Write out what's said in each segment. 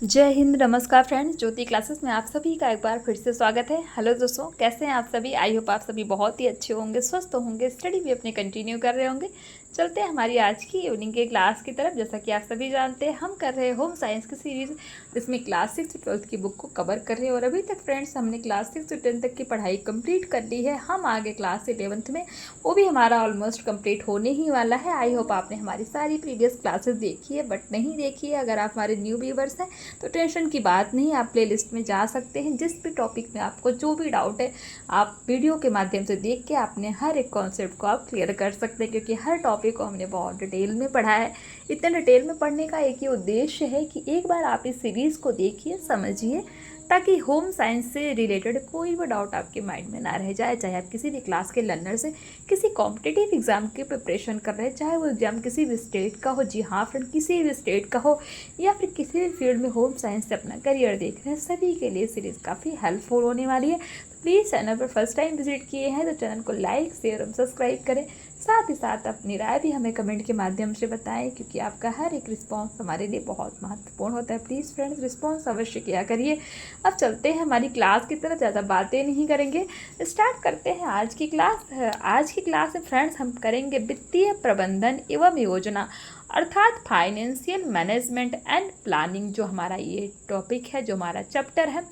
जय हिंद, नमस्कार फ्रेंड्स। ज्योति क्लासेस में आप सभी का एक बार फिर से स्वागत है। हेलो दोस्तों, कैसे हैं आप सभी? आई होप आप सभी बहुत ही अच्छे होंगे, स्वस्थ होंगे, स्टडी भी अपनी कंटिन्यू कर रहे होंगे। चलते हैं हमारी आज की इवनिंग के क्लास की तरफ। जैसा कि आप सभी जानते हैं, हम कर रहे हैं होम साइंस की सीरीज़, जिसमें क्लास 6 से 12th की बुक को कवर कर रहे हैं। और अभी तक फ्रेंड्स हमने क्लास 6 से 10 तक की पढ़ाई कंप्लीट कर ली है। हम आगे क्लास 11th में, वो भी हमारा ऑलमोस्ट कंप्लीट होने ही वाला है। आई होप आपने हमारी सारी प्रीवियस क्लासेस देखी है, बट नहीं देखी है अगर आप हमारे न्यू व्यूवर्स हैं तो टेंशन की बात नहीं, आप प्लेलिस्ट में जा सकते हैं। जिस भी टॉपिक में आपको जो भी डाउट है, आप वीडियो के माध्यम से देख के अपने हर एक कॉन्सेप्ट को आप क्लियर कर सकते हैं, क्योंकि हर टॉपिक को हमने बहुत डिटेल में पढ़ा है। इतने डिटेल में पढ़ने का एक ही उद्देश्य है कि एक बार आप इस सीरीज़ को देखिए, समझिए, ताकि होम साइंस से रिलेटेड कोई भी डाउट आपके माइंड में ना रह जाए। चाहे आप किसी भी क्लास के लर्नर से किसी कॉम्पिटिटिव एग्जाम की प्रिपरेशन कर रहे हैं, चाहे वो एग्जाम किसी भी स्टेट का हो, जी हाँ फ्रेंड, किसी भी स्टेट का हो, या फिर किसी भी फील्ड में होम साइंस से अपना करियर देख रहे हैं, सभी के लिए सीरीज़ काफ़ी हेल्पफुल होने वाली है। तो प्लीज़ चैनल पर फर्स्ट टाइम विजिट किए हैं तो चैनल को लाइक, शेयर और सब्सक्राइब करें। साथ ही साथ अपनी राय भी हमें कमेंट के माध्यम से बताएं, क्योंकि आपका हर एक रिस्पॉन्स हमारे लिए बहुत महत्वपूर्ण होता है। प्लीज़ फ्रेंड्स, रिस्पॉन्स अवश्य किया करिए। अब चलते हैं हमारी क्लास की तरफ, ज़्यादा बातें नहीं करेंगे, स्टार्ट करते हैं आज की क्लास। आज की क्लास में फ्रेंड्स हम करेंगे वित्तीय प्रबंधन एवं योजना, अर्थात फाइनेंशियल मैनेजमेंट एंड प्लानिंग। जो हमारा ये टॉपिक है, जो हमारा चैप्टर है,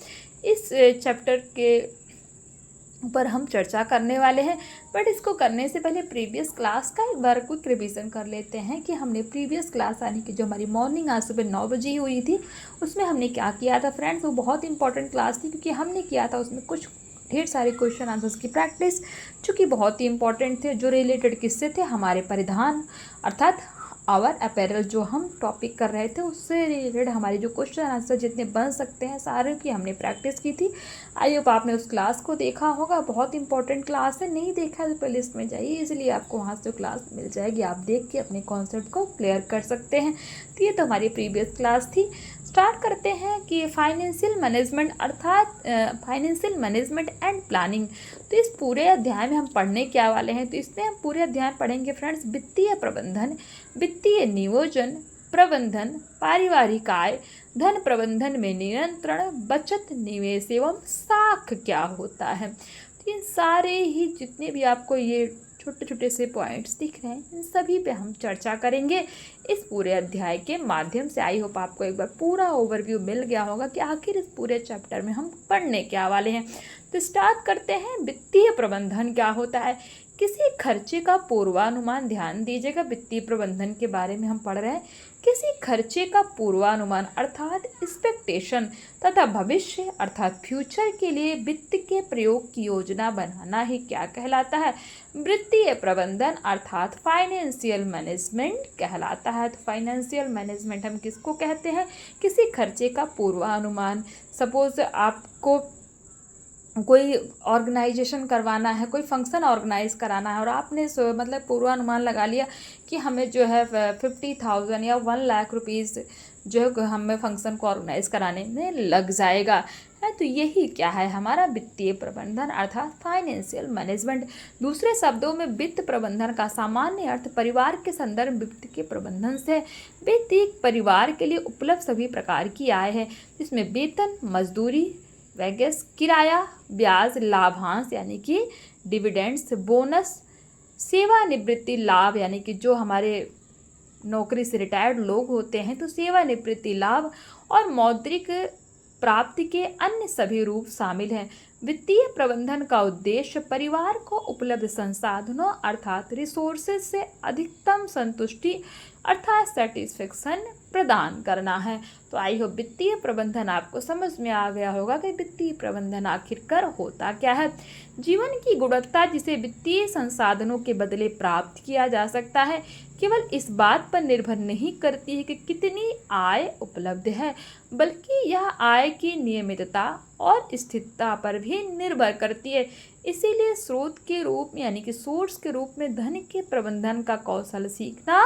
इस चैप्टर के ऊपर हम चर्चा करने वाले हैं। बट इसको करने से पहले प्रीवियस क्लास का एक बार क्विक रिवीजन कर लेते हैं कि हमने प्रीवियस क्लास, यानी कि जो हमारी मॉर्निंग आज सुबह 9 बजे हुई थी, उसमें हमने क्या किया था फ्रेंड्स। वो बहुत इंपॉर्टेंट क्लास थी, क्योंकि हमने किया था उसमें कुछ ढेर सारे क्वेश्चन आंसर्स की प्रैक्टिस, जो कि बहुत ही इंपॉर्टेंट थे, जो रिलेटेड किससे थे, हमारे परिधान अर्थात आवर अपैरल, जो हम टॉपिक कर रहे थे, उससे रिलेटेड हमारे जो क्वेश्चन आंसर जितने बन सकते हैं सारे की हमने प्रैक्टिस की थी। आई होप आपने उस क्लास को देखा होगा। बहुत इंपॉर्टेंट क्लास है, नहीं देखा है तो प्ले लिस्ट में जाइए, इसलिए आपको वहाँ से क्लास मिल जाएगी, आप देख के अपने कॉन्सेप्ट को क्लियर कर सकते हैं। तो ये तो हमारी प्रीवियस क्लास थी। स्टार्ट करते हैं कि फाइनेंशियल मैनेजमेंट अर्थात फाइनेंशियल मैनेजमेंट एंड प्लानिंग। तो इस पूरे अध्याय में हम पढ़ने क्या वाले हैं, तो इसमें हम पूरे अध्याय पढ़ेंगे फ्रेंड्स वित्तीय प्रबंधन, वित्तीय नियोजन, प्रबंधन, पारिवारिक आय, धन प्रबंधन में नियंत्रण, बचत, निवेश एवं साख क्या होता है। तो इन सारे ही जितने भी आपको ये छोटे छोटे से पॉइंट्स दिख रहे हैं, इन सभी पे हम चर्चा करेंगे इस पूरे अध्याय के माध्यम से। आई होप आपको एक बार पूरा ओवरव्यू मिल गया होगा कि आखिर इस पूरे चैप्टर में हम पढ़ने क्या वाले हैं। तो स्टार्ट करते हैं। वित्तीय प्रबंधन क्या होता है? किसी खर्चे का पूर्वानुमान, ध्यान दीजिएगा, वित्तीय प्रबंधन के बारे में हम पढ़ रहे हैं। किसी खर्चे का पूर्वानुमान अर्थात एक्सपेक्टेशन तथा भविष्य अर्थात फ्यूचर के लिए वित्त के प्रयोग की योजना बनाना ही क्या कहलाता है? वित्तीय प्रबंधन अर्थात फाइनेंशियल मैनेजमेंट कहलाता है। तो फाइनेंशियल मैनेजमेंट हम किसको कहते हैं? किसी खर्चे का पूर्वानुमान। सपोज आपको कोई ऑर्गेनाइजेशन करवाना है, कोई फंक्शन ऑर्गेनाइज कराना है, और आपने मतलब पूर्वानुमान लगा लिया कि हमें जो है 50,000 या 1 लाख रुपीज़ जो है हमें फंक्शन को ऑर्गेनाइज कराने में लग जाएगा है। तो यही क्या है? हमारा वित्तीय प्रबंधन अर्थात फाइनेंशियल मैनेजमेंट। दूसरे शब्दों में वित्त प्रबंधन का सामान्य अर्थ परिवार के संदर्भ में वित्त के प्रबंधन से वित्त एक परिवार के लिए उपलब्ध सभी प्रकार की आय है, जिसमें वेतन, मजदूरी, वैगस, किराया, ब्याज, लाभांश यानी कि डिविडेंड्स, बोनस, सेवानिवृत्ति लाभ यानी कि जो हमारे नौकरी से रिटायर्ड लोग होते हैं तो सेवानिवृत्ति लाभ, और मौद्रिक प्राप्ति के अन्य सभी रूप शामिल हैं। वित्तीय प्रबंधन का उद्देश्य परिवार को उपलब्ध संसाधनों अर्थात रिसोर्सेज से अधिकतम संतुष्टि अर्थात सेटिस्फेक्शन प्रदान करना है। तो आई होप वित्तीय प्रबंधन आपको समझ में आ गया होगा कि वित्तीय प्रबंधन आखिरकार होता क्या है। जीवन की गुणवत्ता जिसे वित्तीय संसाधनों के बदले प्राप्त किया जा सकता है, केवल इस बात पर निर्भर नहीं करती है कि कितनी आय उपलब्ध है, बल्कि यह आय की नियमितता और स्थिरता पर भी निर्भर करती है। इसीलिए स्रोत के रूप में यानी कि सोर्स के रूप में धन के प्रबंधन का कौशल सीखना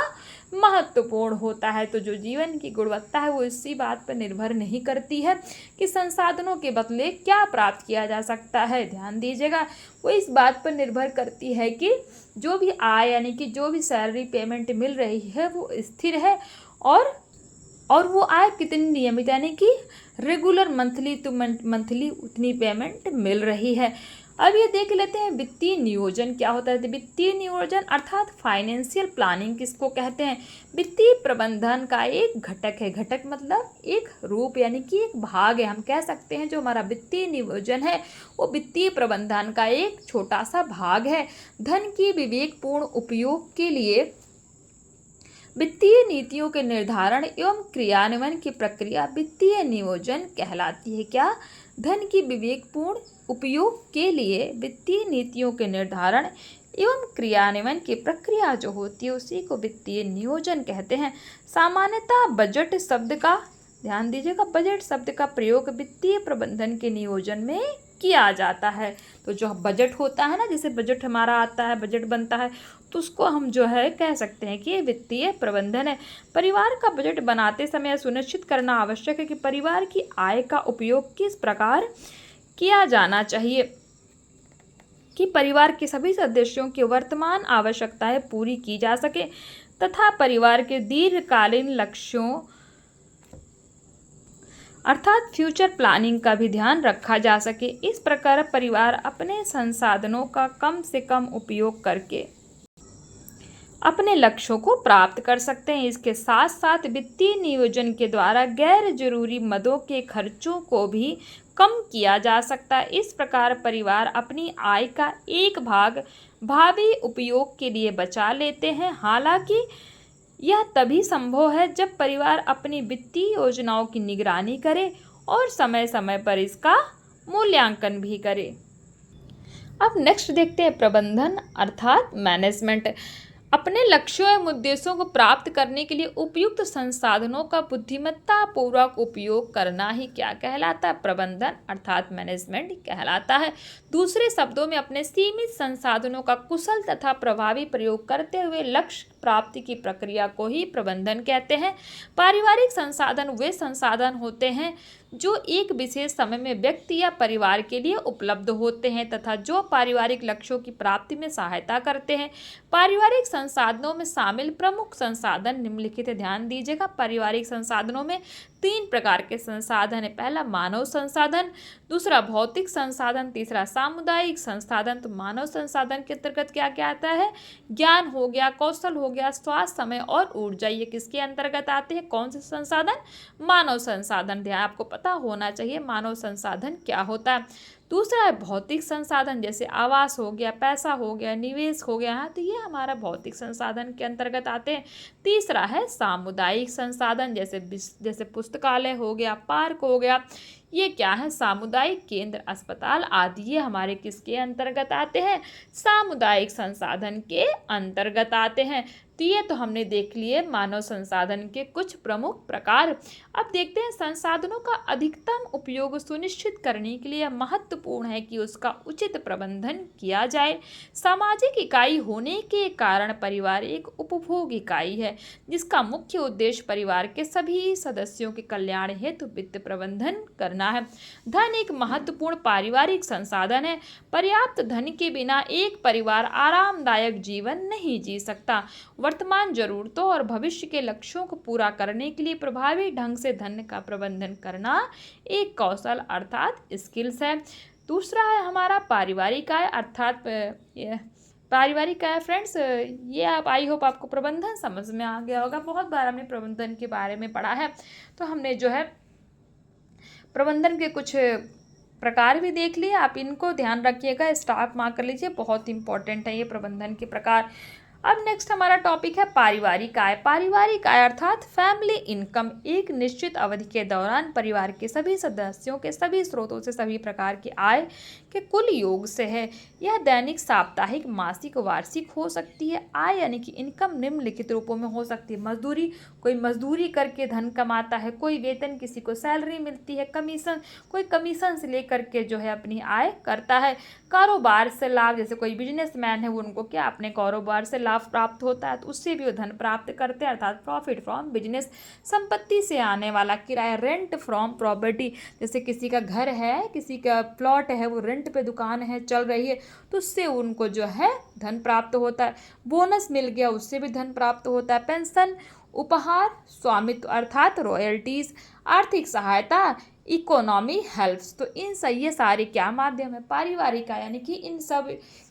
महत्वपूर्ण होता है। तो जो जीवन की गुणवत्ता है वो इसी बात पर निर्भर नहीं करती है कि संसाधनों के बदले क्या प्राप्त किया जा सकता है, ध्यान दीजिएगा, वो इस बात पर निर्भर करती है कि जो भी आय यानी कि जो भी सैलरी पेमेंट मिल रही है वो स्थिर है और वो आय कितनी नियमित यानी कि रेगुलर मंथली टू मंथली उतनी पेमेंट मिल रही है। अब ये देख लेते हैं वित्तीय नियोजन क्या होता है। तो वित्तीय नियोजन अर्थात फाइनेंशियल प्लानिंग किसको कहते हैं? वित्तीय प्रबंधन का एक घटक है। घटक मतलब एक रूप यानी कि एक भाग है। हम कह सकते हैं जो हमारा वित्तीय नियोजन है वो वित्तीय प्रबंधन का एक छोटा सा भाग है। धन की विवेकपूर्ण उपयोग के लिए वित्तीय नीतियों के निर्धारण एवं क्रियान्वयन की प्रक्रिया वित्तीय नियोजन कहलाती है। क्या? धन की विवेकपूर्ण उपयोग के लिए वित्तीय नीतियों के निर्धारण एवं क्रियान्वयन की प्रक्रिया जो होती है उसी को वित्तीय नियोजन कहते हैं। सामान्यतः बजट शब्द का ध्यान दीजिएगा, बजट शब्द का प्रयोग वित्तीय प्रबंधन के नियोजन में किया जाता है। तो जो बजट होता है ना, जैसे बजट हमारा आता है, बजट बनता है, तो उसको हम जो है कह सकते हैं कि ये वित्तीय प्रबंधन है। परिवार का बजट बनाते समय सुनिश्चित करना आवश्यक है कि परिवार की आय का उपयोग किस प्रकार किया जाना चाहिए कि परिवार के सभी सदस्यों की वर्तमान आवश्यकताएं पूरी की जा सके तथा परिवार के दीर्घकालीन लक्ष्यों अर्थात फ्यूचर प्लानिंग का भी ध्यान रखा जा सके। इस प्रकार परिवार अपने संसाधनों का कम से कम उपयोग करके अपने लक्ष्यों को प्राप्त कर सकते हैं। इसके साथ साथ वित्तीय नियोजन के द्वारा गैर जरूरी मदों के खर्चों को भी कम किया जा सकता है। इस प्रकार परिवार अपनी आय का एक भाग भावी उपयोग के लिए बचा लेते हैं। हालांकि यह तभी संभव है जब परिवार अपनी वित्तीय योजनाओं की निगरानी करे और समय समय पर इसका मूल्यांकन भी करे। अब नेक्स्ट देखते हैं प्रबंधन अर्थात मैनेजमेंट। अपने लक्ष्यों एवं उद्देश्यों को प्राप्त करने के लिए उपयुक्त संसाधनों का बुद्धिमत्तापूर्वक उपयोग करना ही क्या कहलाता है? प्रबंधन अर्थात मैनेजमेंट कहलाता है। दूसरे शब्दों में अपने सीमित संसाधनों का कुशल तथा प्रभावी प्रयोग करते हुए लक्ष्य प्राप्ति की प्रक्रिया को ही प्रबंधन कहते हैं। पारिवारिक संसाधन वे संसाधन होते हैं जो एक विशेष समय में व्यक्ति या परिवार के लिए उपलब्ध होते हैं तथा जो पारिवारिक लक्ष्यों की प्राप्ति में सहायता करते हैं। पारिवारिक संसाधनों में शामिल प्रमुख संसाधन निम्नलिखित है, ध्यान दीजिएगा। पारिवारिक संसाधनों में 3 प्रकार के संसाधन है। पहला मानव संसाधन, दूसरा भौतिक संसाधन, तीसरा सामुदायिक संसाधन। तो मानव संसाधन के अंतर्गत क्या क्या आता है? ज्ञान हो गया, कौशल हो गया, स्वास्थ्य, समय और ऊर्जा। ये किसके अंतर्गत आते हैं? कौन से संसाधन? मानव संसाधन। ध्यान आपको पता होना चाहिए मानव संसाधन क्या होता है। दूसरा है भौतिक संसाधन, जैसे आवास हो गया, पैसा हो गया, निवेश हो गया, तो ये हमारा भौतिक संसाधन के अंतर्गत आते हैं। तीसरा है सामुदायिक संसाधन, जैसे पुस्तकालय हो गया, पार्क हो गया, ये क्या है? सामुदायिक केंद्र, अस्पताल आदि ये हमारे किसके अंतर्गत आते हैं? सामुदायिक संसाधन के अंतर्गत आते हैं। तो ये तो हमने देख लिए मानव संसाधन के कुछ प्रमुख प्रकार। अब देखते हैं संसाधनों का अधिकतम उपयोग सुनिश्चित करने के लिए महत्वपूर्ण है कि उसका उचित प्रबंधन किया जाए। सामाजिक इकाई होने के कारण परिवार एक उपभोग इकाई है जिसका मुख्य उद्देश्य परिवार के सभी सदस्यों के कल्याण हेतु वित्त प्रबंधन करना है। धन एक महत्वपूर्ण पारिवारिक संसाधन है। पर्याप्त धन के बिना एक परिवार आरामदायक जीवन नहीं जी सकता। वर्तमान जरूरतों और भविष्य के लक्ष्यों को पूरा करने के लिए प्रभावी ढंग से धन का प्रबंधन करना एक कौशल अर्थात स्किल्स है। दूसरा है हमारा पारिवारिक आय अर्थात पारिवारिक आय। फ्रेंड्स ये आप आई होप आपको प्रबंधन समझ में आ गया होगा। बहुत बार हमने प्रबंधन के बारे में पढ़ा है, तो हमने जो है प्रबंधन के कुछ प्रकार भी देख लिए। आप इनको ध्यान रखिएगा, स्टार मार्क कर लीजिए, बहुत इंपॉर्टेंट है ये प्रबंधन के प्रकार। अब नेक्स्ट हमारा टॉपिक है पारिवारिक आय। पारिवारिक आय अर्थात फैमिली इनकम एक निश्चित अवधि के दौरान परिवार के सभी सदस्यों के सभी स्रोतों से सभी प्रकार की आय के कुल योग से है। यह दैनिक, साप्ताहिक, मासिक, वार्षिक हो सकती है। आय यानी कि इनकम निम्नलिखित रूपों में हो सकती है। मजदूरी, कोई मजदूरी करके धन कमाता है, कोई वेतन, किसी को सैलरी मिलती है, कमीशन, कोई कमीशन से लेकर के जो है अपनी आय करता है। कारोबार से लाभ, जैसे कोई बिजनेसमैन है वो उनको क्या अपने कारोबार से लाभ प्राप्त होता है तो उससे भी वो धन प्राप्त करते हैं अर्थात प्रॉफिट फ्रॉम बिजनेस। संपत्ति से आने वाला किराया, रेंट फ्रॉम प्रॉपर्टी, जैसे किसी का घर है, किसी का प्लॉट है, वो रेंट पे दुकान है चल रही है तो उससे उनको जो है धन प्राप्त होता है। बोनस मिल गया, उससे भी धन प्राप्त होता है। पेंशन उपहार, स्वामित्व अर्थात रॉयल्टीज, आर्थिक सहायता, इकोनॉमी हेल्प्स। तो ये सारे क्या माध्यम है, पारिवारिक आय, यानी कि इन सब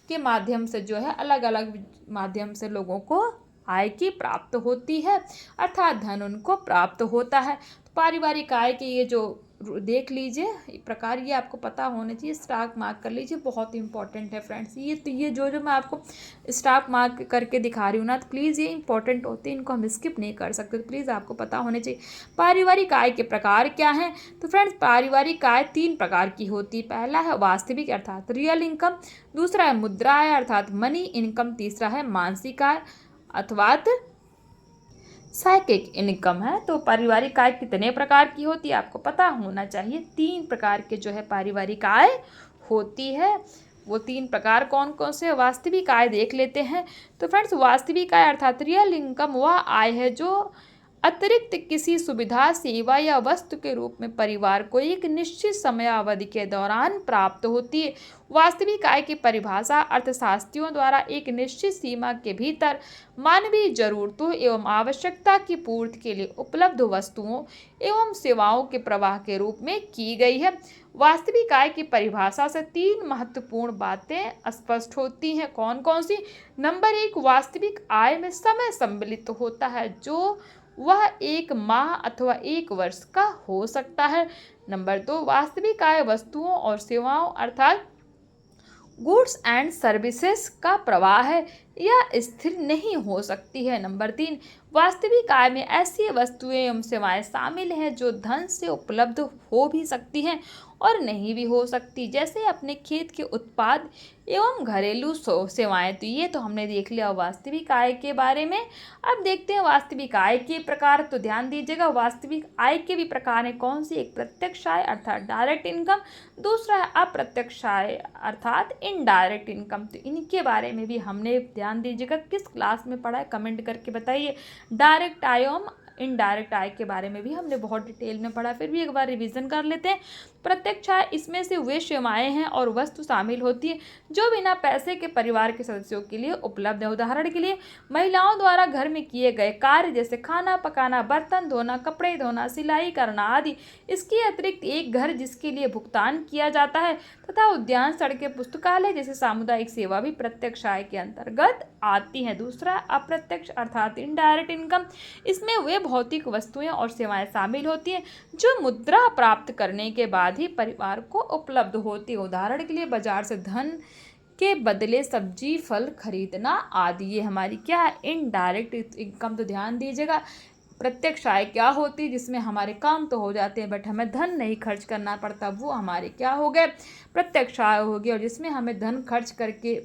के माध्यम से जो है अलग अलग माध्यम से लोगों को आय की प्राप्त होती है, अर्थात धन उनको प्राप्त होता है। तो पारिवारिक आय के ये जो देख लीजिए प्रकार, ये आपको पता होने चाहिए, स्टार मार्क कर लीजिए, बहुत इंपॉर्टेंट है फ्रेंड्स। ये जो मैं आपको स्टार मार्क करके दिखा रही हूँ ना, तो प्लीज़ ये इंपॉर्टेंट होते हैं, इनको हम स्किप नहीं कर सकते, तो प्लीज़ आपको पता होने चाहिए। पारिवारिक आय के प्रकार क्या हैं, तो फ्रेंड्स पारिवारिक आय 3 प्रकार की होती है। पहला है वास्तविक अर्थात रियल इनकम, दूसरा है मुद्रा आय अर्थात मनी इनकम, तीसरा है मानसिक आय अर्थात साइकिक इनकम है। तो पारिवारिक आय कितने प्रकार की होती है आपको पता होना चाहिए। 3 प्रकार के जो है पारिवारिक आय होती है। वो 3 प्रकार कौन कौन से, वास्तविक आय देख लेते हैं। तो फ्रेंड्स वास्तविक आय अर्थात रियल इनकम वह आय है जो अतिरिक्त किसी सुविधा, सेवा या वस्तु के रूप में परिवार को एक निश्चित समयावधि के दौरान प्राप्त होती है। वास्तविक आय की परिभाषा अर्थशास्त्रियों द्वारा एक निश्चित सीमा के भीतर मानवीय जरूरतों एवं आवश्यकता की पूर्ति के लिए उपलब्ध वस्तुओं एवं सेवाओं के प्रवाह के रूप में की गई है। वास्तविक आय की परिभाषा से 3 महत्वपूर्ण बातें स्पष्ट होती हैं। कौन कौन सी, नंबर 1, वास्तविक आय में समय सम्मिलित होता है जो वह 1 माह अथवा 1 वर्ष का हो सकता है। नंबर 2, वास्तविक आय वस्तुओं और सेवाओं अर्थात गुड्स एंड सर्विसेज का प्रवाह है, यह स्थिर नहीं हो सकती है। नंबर 3, वास्तविक आय में ऐसी वस्तुएं एवं सेवाएं शामिल हैं जो धन से उपलब्ध हो भी सकती हैं और नहीं भी हो सकती, जैसे अपने खेत के उत्पाद एवं घरेलू सेवाएं। तो ये तो हमने देख लिया वास्तविक आय के बारे में। अब देखते हैं वास्तविक आय के प्रकार। तो ध्यान दीजिएगा, वास्तविक आय के भी प्रकार हैं कौन सी, एक प्रत्यक्ष आय अर्थात डायरेक्ट इनकम, दूसरा है अप्रत्यक्ष आय अर्थात इनडायरेक्ट इनकम। तो इनके बारे में भी हमने, ध्यान दीजिएगा, किस क्लास में पढ़ा है कमेंट करके बताइए। डायरेक्ट आय एवं इनडायरेक्ट आय के बारे में भी हमने बहुत डिटेल में पढ़ा, फिर भी एक बार रिवीजन कर लेते हैं। प्रत्यक्ष आय, इसमें से वे सेवाएं हैं और वस्तु शामिल होती है जो बिना पैसे के परिवार के सदस्यों के लिए उपलब्ध है। उदाहरण के लिए महिलाओं द्वारा घर में किए गए कार्य जैसे खाना पकाना, बर्तन धोना, कपड़े धोना, सिलाई करना आदि। इसके अतिरिक्त एक घर जिसके लिए भुगतान किया जाता है तथा उद्यान, सड़कें, पुस्तकालय जैसे सामुदायिक सेवा भी प्रत्यक्ष आय के अंतर्गत आती हैं। दूसरा अप्रत्यक्ष अर्थात इनडायरेक्ट इनकम, इसमें वे भौतिक वस्तुएं और सेवाएं शामिल होती हैं जो मुद्रा प्राप्त करने के बाद ही परिवार को उपलब्ध होती है। उदाहरण के लिए बाजार से धन के बदले सब्जी फल खरीदना आदि, ये हमारी क्या है, इनडायरेक्ट इनकम। तो ध्यान दीजिएगा, प्रत्यक्ष आय क्या होती है, जिसमें हमारे काम तो हो जाते हैं बट हमें धन नहीं खर्च करना पड़ता, वो हमारे क्या हो गए, प्रत्यक्ष आय हो गई। और जिसमें हमें धन खर्च करके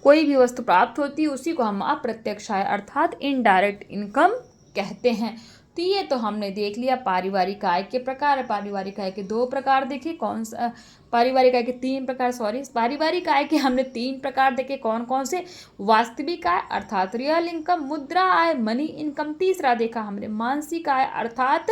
कोई भी वस्तु प्राप्त होती है उसी को हम अप्रत्यक्ष आय अर्थात इनडायरेक्ट इनकम कहते हैं। तो ये तो हमने देख लिया पारिवारिक आय के प्रकार। पारिवारिक आय के 2 प्रकार देखे, कौन सा, पारिवारिक आय के 3 प्रकार, पारिवारिक आय के हमने 3 प्रकार देखे, कौन कौन से, वास्तविक आय अर्थात रियल इनकम, मुद्रा आय मनी इनकम, तीसरा देखा हमने मानसिक आय अर्थात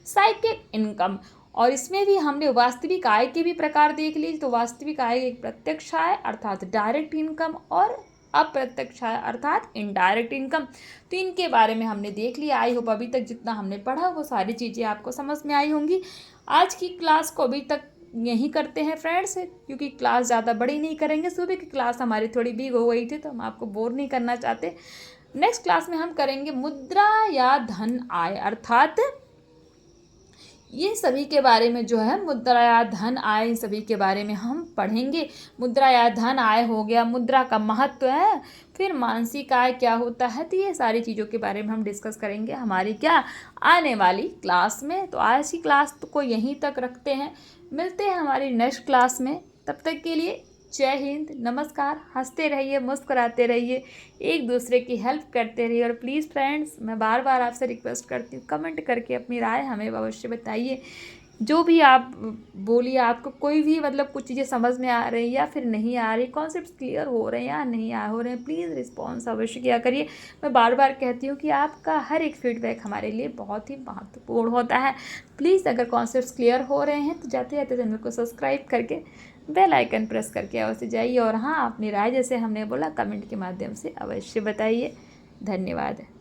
साइकिक इनकम। और इसमें भी हमने वास्तविक आय के भी प्रकार देख लिए। तो वास्तविक आय एक प्रत्यक्ष आय अर्थात डायरेक्ट इनकम और अप्रत्यक्ष आय अर्थात इनडायरेक्ट इनकम। तो इनके बारे में हमने देख लिया। आई होप अभी तक जितना हमने पढ़ा वो सारी चीज़ें आपको समझ में आई होंगी। आज की क्लास को अभी तक यहीं करते हैं फ्रेंड्स, क्योंकि क्लास ज़्यादा बड़ी नहीं करेंगे। सुबह की क्लास हमारी थोड़ी बिग हो गई थी तो हम आपको बोर नहीं करना चाहते। नेक्स्ट क्लास में हम करेंगे मुद्रा या धन आय अर्थात ये सभी के बारे में जो है, मुद्रा या धन आय, इन सभी के बारे में हम पढ़ेंगे। मुद्रा या धन आय हो गया, मुद्रा का महत्व है, फिर मानसिक आय क्या होता है, तो ये सारी चीज़ों के बारे में हम डिस्कस करेंगे हमारी क्या आने वाली क्लास में। तो आज की क्लास को यहीं तक रखते हैं, मिलते हैं हमारी नेक्स्ट क्लास में। तब तक के लिए जय हिंद, नमस्कार। हंसते रहिए, मुस्कुराते रहिए, एक दूसरे की हेल्प करते रहिए। और प्लीज़ फ्रेंड्स, मैं बार बार आपसे रिक्वेस्ट करती हूँ, कमेंट करके अपनी राय हमें अवश्य बताइए। जो भी आप बोलिए, आपको कोई भी मतलब कुछ चीज़ें समझ में आ रही या फिर नहीं आ रही, कॉन्सेप्ट क्लियर हो रहे हैं या नहीं हो रहे हैं, प्लीज़ रिस्पॉन्स अवश्य किया करिए। मैं बार बार कहती हूँ कि आपका हर एक फीडबैक हमारे लिए बहुत ही महत्वपूर्ण होता है। प्लीज़ अगर कॉन्सेप्ट क्लियर हो रहे हैं तो जाते जाते चैनल को सब्सक्राइब करके बेल आइकन प्रेस करके अवश्य जाइए। और हाँ, अपनी राय जैसे हमने बोला कमेंट के माध्यम से अवश्य बताइए। धन्यवाद।